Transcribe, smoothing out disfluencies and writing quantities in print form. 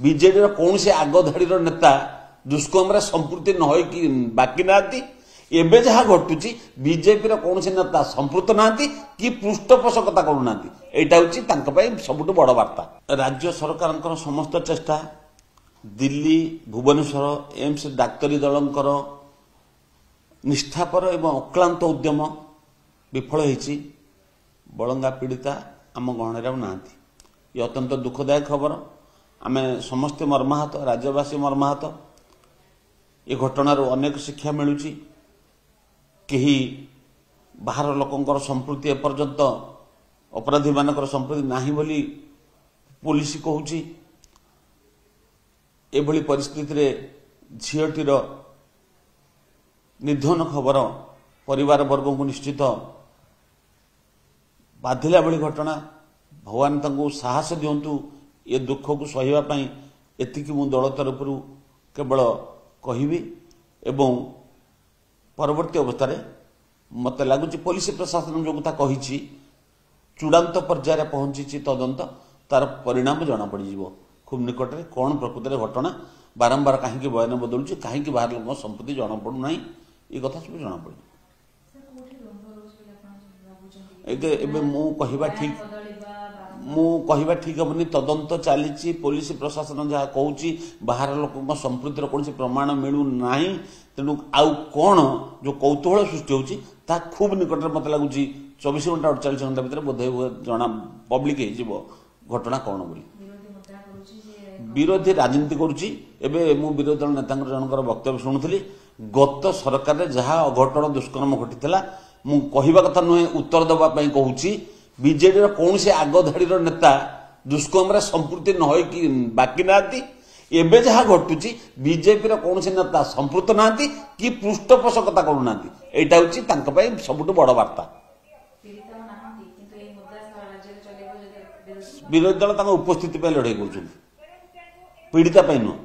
ବିଜେଡିର କୌଣସି ଆଗଧାଡିର ନେତା ଦୁଷ୍କର୍ମରେ ସମ୍ପୃକ୍ତି ନ ହୋଇକି ବାକି ନାହାନ୍ତି। ଏବେ ଯାହା ଘଟୁଛି ବିଜେପିର କୌଣସି ନେତା ସମ୍ପୃକ୍ତ ନାହାନ୍ତି କି ପୃଷ୍ଠପୋଷକତା କରୁନାହାନ୍ତି। ଏଇଟା ହେଉଛି ତାଙ୍କ ପାଇଁ ସବୁଠୁ ବଡ଼ ବାର୍ତ୍ତା। ରାଜ୍ୟ ସରକାରଙ୍କର ସମସ୍ତ ଚେଷ୍ଟା, ଦିଲ୍ଲୀ, ଭୁବନେଶ୍ୱର ଏମ୍ସ ଡାକ୍ତରୀ ଦଳଙ୍କର ନିଷ୍ଠାପର ଏବଂ ଅକ୍ଲାନ୍ତ ଉଦ୍ୟମ ବିଫଳ ହୋଇଛି। ବଳଙ୍ଗା ପୀଡ଼ିତା ଆମ ଗହଣରେ ଆଉ ନାହାନ୍ତି। ଏ ଅତ୍ୟନ୍ତ ଦୁଃଖଦାୟକ ଖବର। ଆମେ ସମସ୍ତେ ମର୍ମାହତ, ରାଜ୍ୟବାସୀ ମର୍ମାହତ। ଏ ଘଟଣାରୁ ଅନେକ ଶିକ୍ଷା ମିଳୁଛି। କେହି ବାହାର ଲୋକଙ୍କର ସମ୍ପୃକ୍ତି ଏପର୍ଯ୍ୟନ୍ତ ଅପରାଧୀମାନଙ୍କର ସମ୍ପୃକ୍ତି ନାହିଁ ବୋଲି ପୁଲିସ କହୁଛି। ଏଭଳି ପରିସ୍ଥିତିରେ ଝିଅଟିର ନିଧନ ଖବର ପରିବାର ବର୍ଗଙ୍କୁ ନିଶ୍ଚିତ ବାଧିଲା ଭଳି ଘଟଣା। ଭଗବାନ ତାଙ୍କୁ ସାହସ ଦିଅନ୍ତୁ ଏ ଦୁଃଖକୁ ସହିବା ପାଇଁ। ଏତିକି ମୁଁ ଦଳ ତରଫରୁ କେବଳ କହିବି। ଏବଂ ପରବର୍ତ୍ତୀ ଅବସ୍ଥାରେ ମୋତେ ଲାଗୁଛି ପୋଲିସ ପ୍ରଶାସନ ଯେଉଁ କଥା କହିଛି ଚୂଡ଼ାନ୍ତ ପର୍ଯ୍ୟାୟରେ ପହଞ୍ଚିଛି ତଦନ୍ତ, ତାର ପରିଣାମ ଜଣାପଡ଼ିଯିବ ଖୁବ୍ ନିକଟରେ। କ'ଣ ପ୍ରକୃତରେ ଘଟଣା, ବାରମ୍ବାର କାହିଁକି ବୟାନ ବଦଳୁଛି, କାହିଁକି ବାହାର ଲୋକଙ୍କ ସମ୍ପତ୍ତି ଜଣାପଡ଼ୁନାହିଁ, ଏ କଥା ସବୁ ଜଣାପଡ଼ିବ। ଏବେ ମୁଁ କହିବା ଠିକ୍ ହେବନି। ତଦନ୍ତ ଚାଲିଛି। ପୋଲିସ ପ୍ରଶାସନ ଯାହା କହୁଛି ବାହାର ଲୋକଙ୍କ ସମ୍ପୃକ୍ତିର କୌଣସି ପ୍ରମାଣ ମିଳୁନାହିଁ। ତେଣୁ ଆଉ କ'ଣ ଯେଉଁ କୌତୂହଳ ସୃଷ୍ଟି ହେଉଛି ତାହା ଖୁବ୍ ନିକଟରେ ମୋତେ ଲାଗୁଛି 24 ଘଣ୍ଟା 48 ଘଣ୍ଟା ଭିତରେ ବୋଧେ ଜଣା ପବ୍ଲିକ ହେଇଯିବ ଘଟଣା କ'ଣ ବୋଲି। ବିରୋଧୀ ରାଜନୀତି କରୁଛି। ଏବେ ମୁଁ ବିରୋଧୀ ଦଳ ନେତାଙ୍କର ଜଣଙ୍କର ବକ୍ତବ୍ୟ ଶୁଣୁଥିଲି। ଗତ ସରକାରରେ ଯାହା ଅଘଟଣ ଦୁଷ୍କର୍ମ ଘଟିଥିଲା, ମୁଁ କହିବା କଥା ନୁହେଁ, ଉତ୍ତର ଦେବା ପାଇଁ କହୁଛି, ବିଜେଡିର କୌଣସି ଆଗଧାଡିର ନେତା ଦୁଷ୍କର୍ମରେ ସମ୍ପୃକ୍ତି ନ ହୋଇକି ବାକି ନାହାନ୍ତି। ଏବେ ଯାହା ଘଟୁଛି ବିଜେପିର କୌଣସି ନେତା ସମ୍ପୃକ୍ତ ନାହାନ୍ତି କି ପୃଷ୍ଠପୋଷକତା କରୁନାହାନ୍ତି। ଏଇଟା ହେଉଛି ତାଙ୍କ ପାଇଁ ସବୁଠୁ ବଡ଼ ବାର୍ତ୍ତା। ବିରୋଧୀ ଦଳ ତାଙ୍କ ଉପସ୍ଥିତି ପାଇଁ ଲଢ଼େଇ କରୁଛନ୍ତି, ପୀଡ଼ିତା ପାଇଁ ନୁହଁ।